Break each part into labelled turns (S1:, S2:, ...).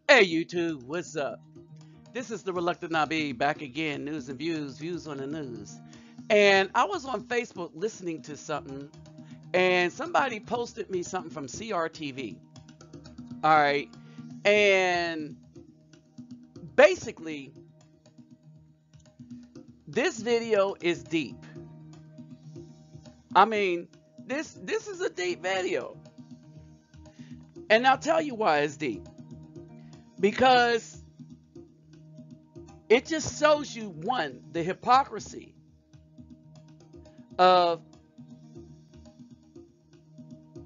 S1: Hey YouTube, what's up? This is the Reluctant Nabi back again, news and views on the news. And I was on Facebook listening to something, and somebody posted me something from CRTV. All right. And basically, this video is deep. I mean, this is a deep video. And I'll tell you why it's deep. Because it just shows you, one, the hypocrisy of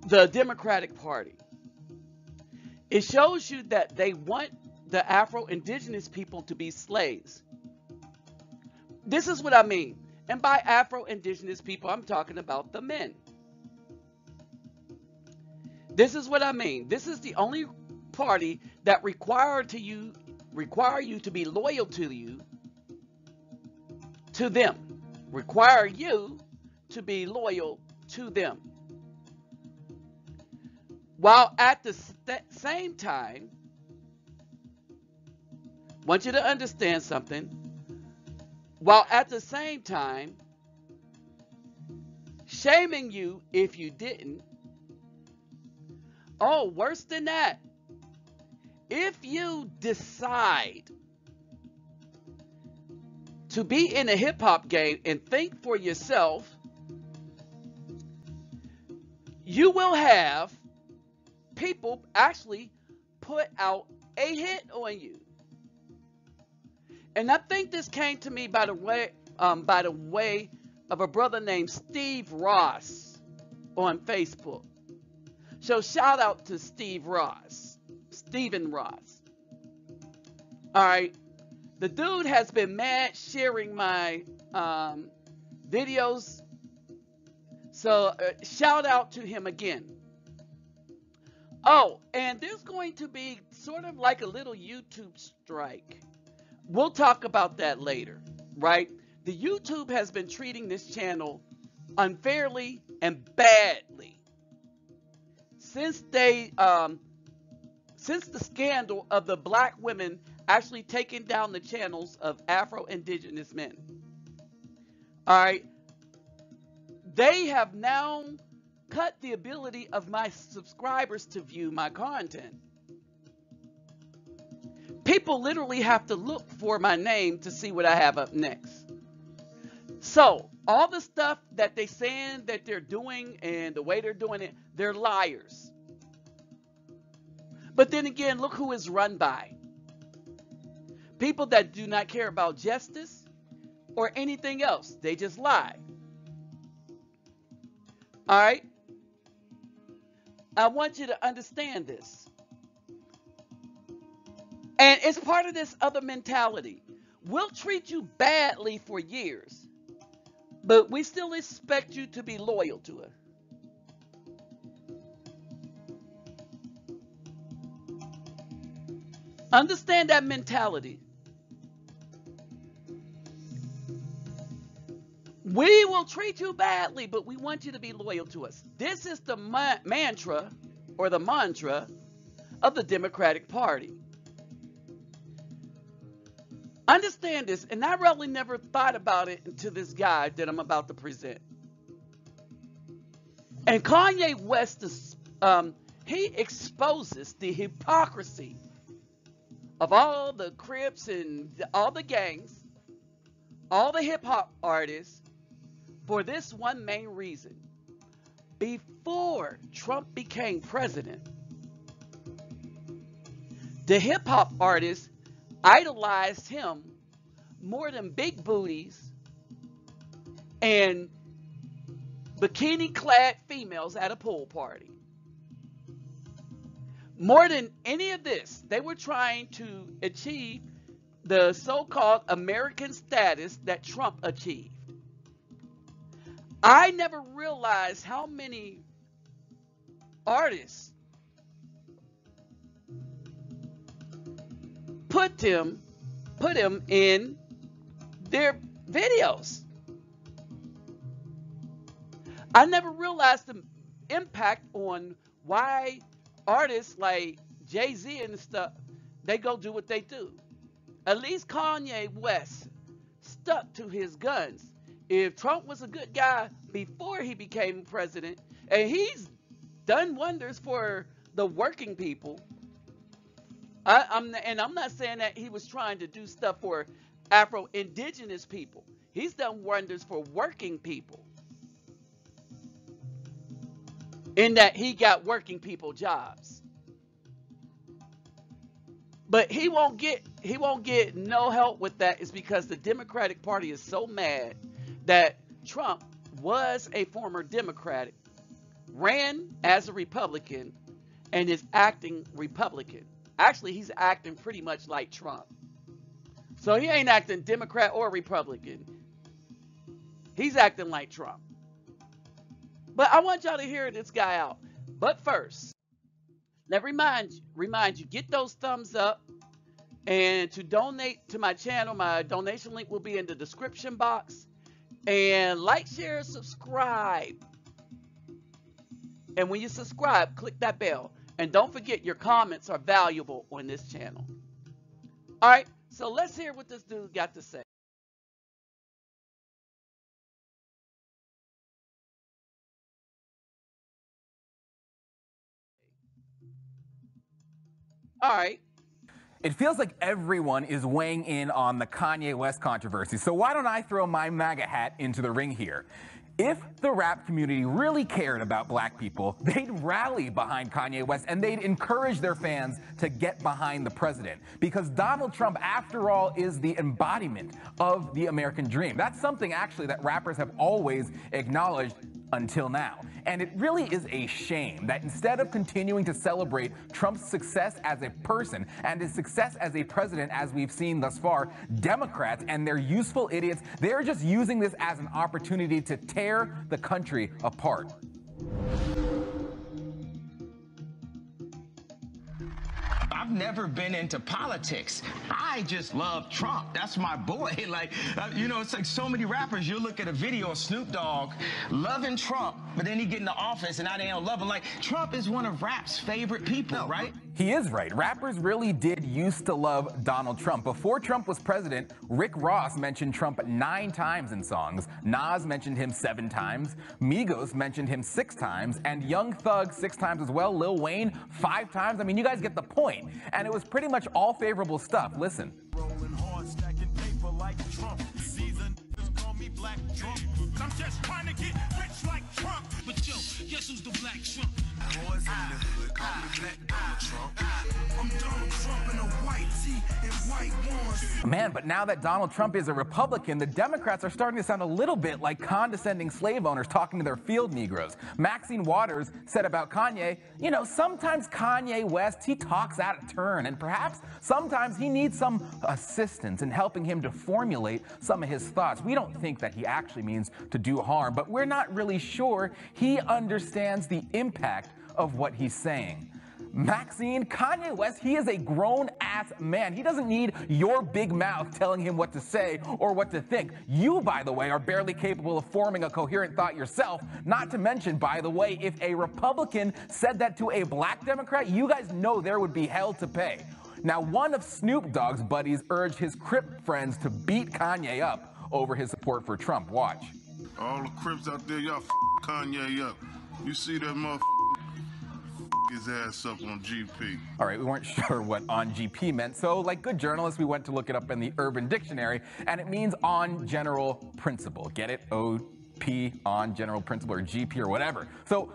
S1: the Democratic Party. It shows you that they want the Afro-Indigenous people to be slaves. This is what I mean. And by Afro-Indigenous people, I'm talking about the men. This is what I mean. This is the only party that require you to be loyal to them. Require you to be loyal to them. While at the same time, want you to understand something. While at the same time, shaming you if you didn't. Oh, worse than that. If you decide to be in a hip hop game and think for yourself, you will have people actually put out a hit on you. And I think this came to me by the way of a brother named Steve Ross on Facebook. So shout out to Stephen Ross. All right, the dude has been mad sharing my videos. So shout out to him again. Oh, and there's going to be sort of like a little YouTube strike. We'll talk about that later, right? The YouTube has been treating this channel unfairly and badly since the scandal of the black women actually taking down the channels of Afro-Indigenous men. All right, they have now cut the ability of my subscribers to view my content. People literally have to look for my name to see what I have up next. So all the stuff that they saying that they're doing and the way they're doing it, they're liars. But then again, look who is run by. People that do not care about justice or anything else. They just lie. All right? I want you to understand this. And it's part of this other mentality. We'll treat you badly for years, but we still expect you to be loyal to it. Understand that mentality. We will treat you badly, but we want you to be loyal to us. This is the mantra or the mantra of the Democratic Party. Understand this, and I really never thought about it until this guy that I'm about to present. And Kanye West, he exposes the hypocrisy of all the Crips and all the gangs, all the hip hop artists, for this one main reason. Before Trump became president, the hip hop artists idolized him more than big booties and bikini clad females at a pool party. More than any of this, they were trying to achieve the so-called American status that Trump achieved. I never realized how many artists put him in their videos. I never realized the impact on why artists like Jay-Z and stuff they go do what they do. At least Kanye West stuck to his guns. If Trump was a good guy before he became president, and he's done wonders for the working people, I'm not saying that he was trying to do stuff for Afro-Indigenous people. He's done wonders for working people in that he got working people jobs. But he won't get no help with that. Is because the Democratic Party is so mad that Trump was a former Democrat, ran as a Republican, and is acting Republican. Actually, he's acting pretty much like Trump. So he ain't acting Democrat or Republican. He's acting like Trump. But I want y'all to hear this guy out. But first, let me remind you, get those thumbs up. And to donate to my channel, my donation link will be in the description box. And like, share, subscribe. And when you subscribe, click that bell. And don't forget, your comments are valuable on this channel. All right, so let's hear what this dude got to say. All right.
S2: It feels like everyone is weighing in on the Kanye West controversy, so why don't I throw my MAGA hat into the ring here? If the rap community really cared about black people, they'd rally behind Kanye West and they'd encourage their fans to get behind the president. Because Donald Trump, after all, is the embodiment of the American dream. That's something actually that rappers have always acknowledged until now. And it really is a shame that instead of continuing to celebrate Trump's success as a person and his success as a president, as we've seen thus far, Democrats and their useful idiots, they're just using this as an opportunity to tear the country apart.
S3: I've never been into politics. I just love Trump. That's my boy. Like, you know, it's like so many rappers. You look at a video of Snoop Dogg loving Trump, but then he get in the office and now they don't love him. Like, Trump is one of rap's favorite people, right?
S2: He is right. Rappers really did used to love Donald Trump. Before Trump was president, Rick Ross mentioned Trump 9 times in songs. Nas mentioned him 7 times. Migos mentioned him 6 times. And Young Thug 6 times as well. Lil Wayne 5 times. I mean, you guys get the point. And it was pretty much all favorable stuff. Listen.
S4: Rolling hard, stacking paper like Trump. Season call me Black Trump. I'm just trying to get rich like Trump. But yo, guess who's the Black Trump? Boys in the hood call me Black Donald Trump. I'm Donald Trump in a white tee and white ones.
S2: Man, but now that Donald Trump is a Republican, the Democrats are starting to sound a little bit like condescending slave owners talking to their field Negroes. Maxine Waters said about Kanye, you know, sometimes Kanye West, he talks out of turn, and perhaps sometimes he needs some assistance in helping him to formulate some of his thoughts. We don't think that he actually means to do harm, but we're not really sure he understands the impact of what he's saying. Maxine, Kanye West, he is a grown-ass man. He doesn't need your big mouth telling him what to say or what to think. You, by the way, are barely capable of forming a coherent thought yourself. Not to mention, by the way, if a Republican said that to a black Democrat, you guys know there would be hell to pay. Now, one of Snoop Dogg's buddies urged his Crip friends to beat Kanye up over his support for Trump. Watch.
S4: All the Crips out there, y'all Kanye up. You see that motherfucker? His ass up on GP.
S2: All right, we weren't sure what on GP meant, so like good journalists, we went to look it up in the Urban Dictionary, and it means on general principle. Get it? OP, on general principle, or GP, or whatever. So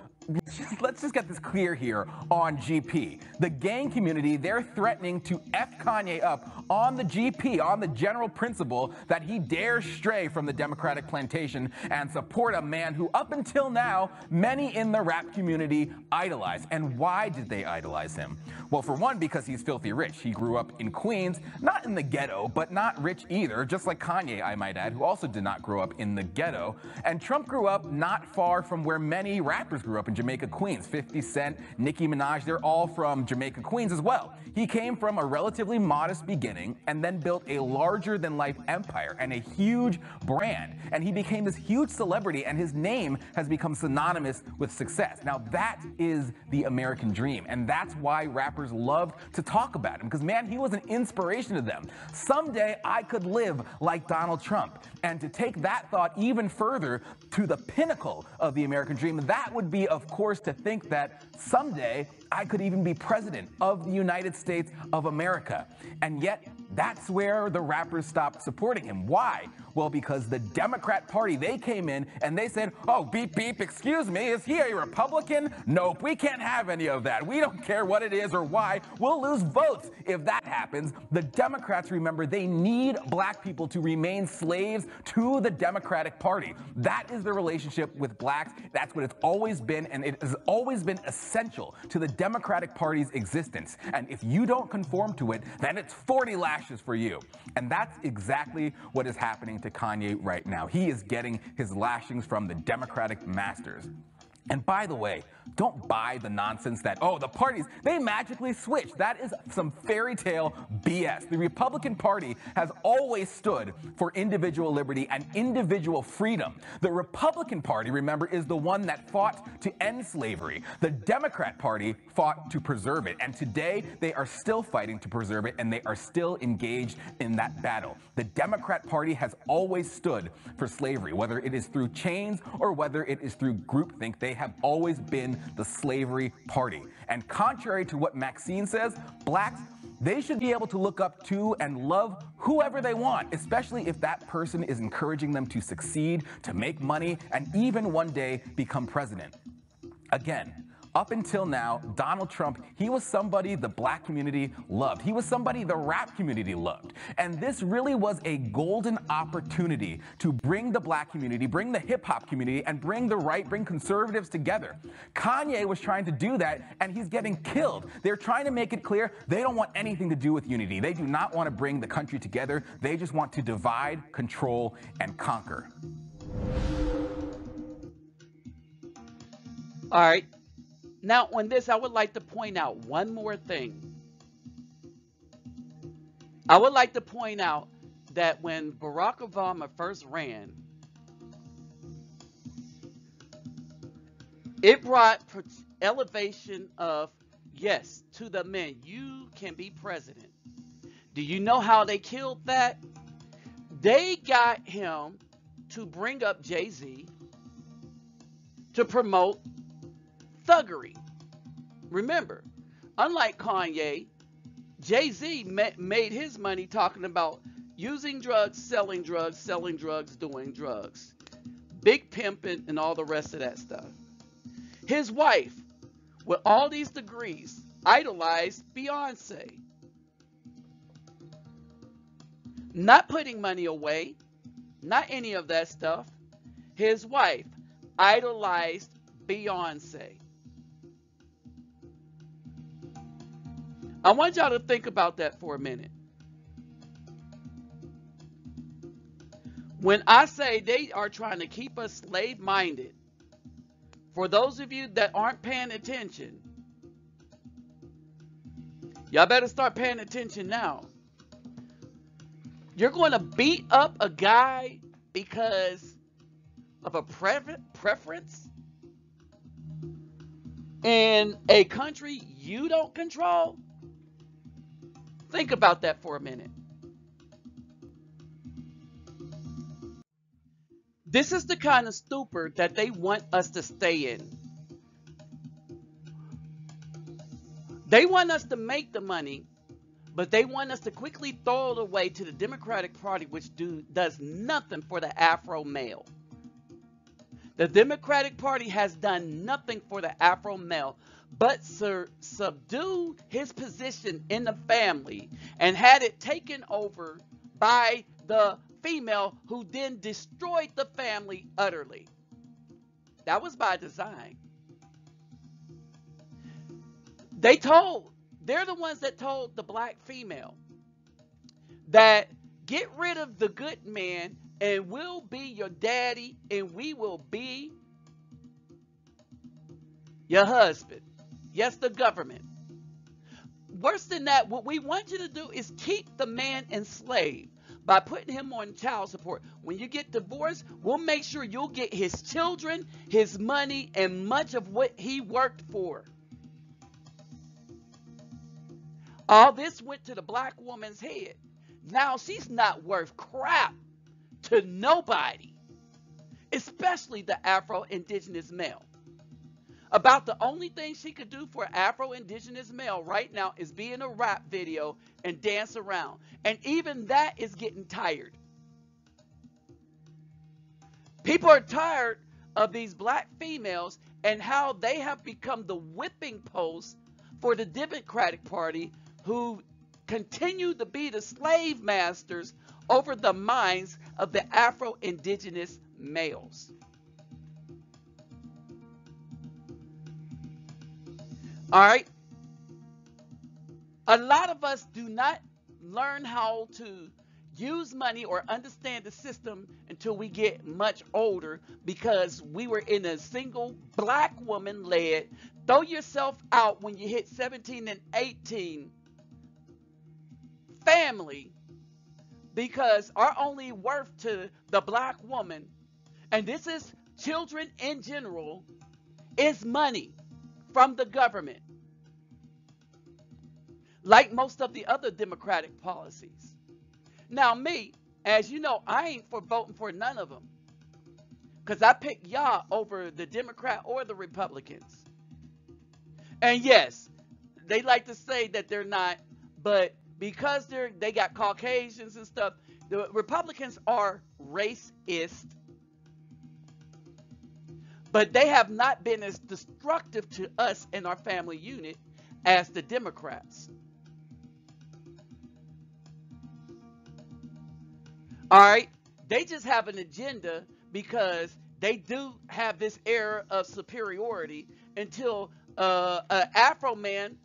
S2: let's just get this clear here on GP. The gang community, they're threatening to F Kanye up on the GP, on the general principle that he dares stray from the Democratic plantation and support a man who, up until now, many in the rap community idolize. And why did they idolize him? Well, for one, because he's filthy rich. He grew up in Queens, not in the ghetto, but not rich either, just like Kanye, I might add, who also did not grow up in the ghetto. And Trump grew up not far from where many rappers grew up in Jamaica, Queens. 50 Cent, Nicki Minaj, they're all from Jamaica, Queens as well. He came from a relatively modest beginning and then built a larger-than-life empire and a huge brand. And he became this huge celebrity, and his name has become synonymous with success. Now, that is the American dream, and that's why rappers loved to talk about him, because, man, he was an inspiration to them. Someday, I could live like Donald Trump. And to take that thought even further to the pinnacle of the American dream, that would be, of course, to think that someday I could even be president of the United States of America. And yet, that's where the rappers stopped supporting him. Why? Well, because the Democrat Party, they came in and they said, oh, beep, beep, excuse me, is he a Republican? Nope, we can't have any of that. We don't care what it is or why. We'll lose votes if that happens. The Democrats, remember, they need black people to remain slaves to the Democratic Party. That is the relationship with blacks. That's what it's always been, and it has always been essential to the Democratic Party's existence. And if you don't conform to it, then it's 40 lashes for you. And that's exactly what is happening to Kanye right now. He is getting his lashings from the Democratic masters. And by the way, don't buy the nonsense that, oh, the parties, they magically switch. That is some fairy tale BS. The Republican Party has always stood for individual liberty and individual freedom. The Republican Party, remember, is the one that fought to end slavery. The Democrat Party fought to preserve it. And today, they are still fighting to preserve it, and they are still engaged in that battle. The Democrat Party has always stood for slavery, whether it is through chains or whether it is through groupthink. They have always been the slavery party. And contrary to what Maxine says, blacks, they should be able to look up to and love whoever they want, especially if that person is encouraging them to succeed, to make money, and even one day become president. Again, up until now, Donald Trump, he was somebody the black community loved. He was somebody the rap community loved. And this really was a golden opportunity to bring the black community, bring the hip-hop community, and bring the right, bring conservatives together. Kanye was trying to do that, and he's getting killed. They're trying to make it clear they don't want anything to do with unity. They do not want to bring the country together. They just want to divide, control, and conquer.
S1: All right. Now, on this, I would like to point out one more thing. I would like to point out that when Barack Obama first ran, it brought elevation of, yes, to the men. You can be president. Do you know how they killed that? They got him to bring up Jay-Z to promote thuggery. Remember, unlike Kanye, Jay-Z made his money talking about using drugs, selling drugs, doing drugs. Big pimping and all the rest of that stuff. His wife, with all these degrees, idolized Beyonce. Not putting money away, not any of that stuff. His wife idolized Beyonce. I want y'all to think about that for a minute. When I say they are trying to keep us slave-minded, for those of you that aren't paying attention, y'all better start paying attention now. You're going to beat up a guy because of a preference in a country you don't control? Think about that for a minute. This is the kind of stupor that they want us to stay in. They want us to make the money, but they want us to quickly throw it away to the Democratic Party, which does nothing for the Afro male. The Democratic Party has done nothing for the Afro male but subdue his position in the family and had it taken over by the female, who then destroyed the family utterly. That was by design. They're the ones that told the black female that get rid of the good man and we'll be your daddy and we will be your husband, yes, the government. Worse than that, what we want you to do is keep the man enslaved by putting him on child support. When you get divorced, we'll make sure you'll get his children, his money, and much of what he worked for. All this went to the black woman's head. Now she's not worth crap to nobody, especially the Afro-Indigenous male. About the only thing she could do for Afro-Indigenous male right now is be in a rap video and dance around. And even that is getting tired. People are tired of these black females and how they have become the whipping post for the Democratic Party, who continue to be the slave masters over the minds of the Afro-Indigenous males. All right. A lot of us do not learn how to use money or understand the system until we get much older, because we were in a single black woman led throw yourself out when you hit 17 and 18 family, because our only worth to the black woman, and this is children in general, is money from the government, like most of the other Democratic policies. Now me, as you know, I ain't for voting for none of them, because I pick y'all over the Democrat or the Republicans. And yes, they like to say that they're not, but because they got Caucasians and stuff, the Republicans are racist, but they have not been as destructive to us in our family unit as the Democrats. All right, they just have an agenda because they do have this air of superiority until an Afro man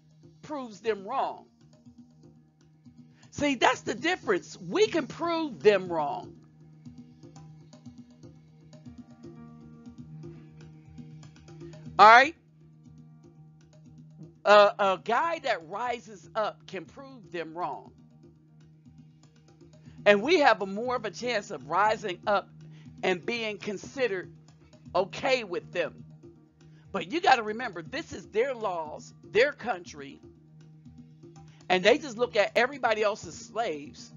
S1: proves them wrong. See, that's the difference. We can prove them wrong. All right? A guy that rises up can prove them wrong. And we have more of a chance of rising up and being considered okay with them. But you got to remember, this is their laws, their country, and they just look at everybody else as slaves,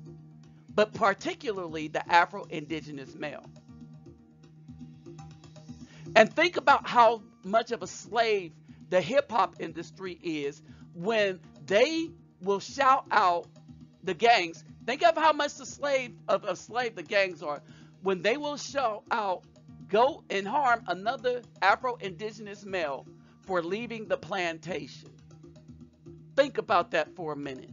S1: but particularly the Afro-Indigenous male. And think about how much of a slave the hip-hop industry is when they will shout out the gangs. Think of how much the slave the gangs are. When they will shout out, go and harm another Afro-Indigenous male for leaving the plantation. Think about that for a minute.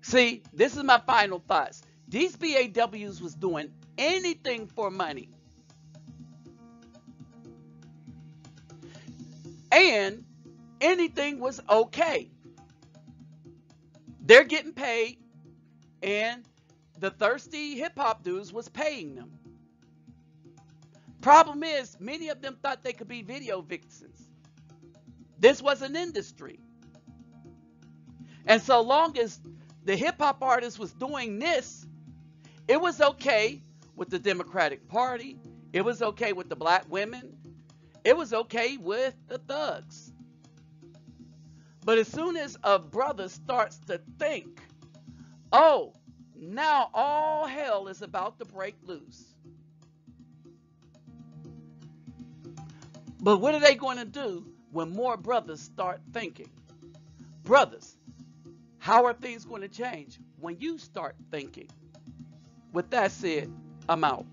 S1: See, this is my final thoughts. These BAWs was doing anything for money. And anything was okay. They're getting paid, and the thirsty hip-hop dudes was paying them. Problem is, many of them thought they could be video vixens. This was an industry. And so long as the hip-hop artist was doing this, it was okay with the Democratic Party. It was okay with the black women. It was okay with the thugs. But as soon as a brother starts to think, oh, now all hell is about to break loose. But what are they going to do when more brothers start thinking? Brothers, how are things going to change when you start thinking? With that said, I'm out.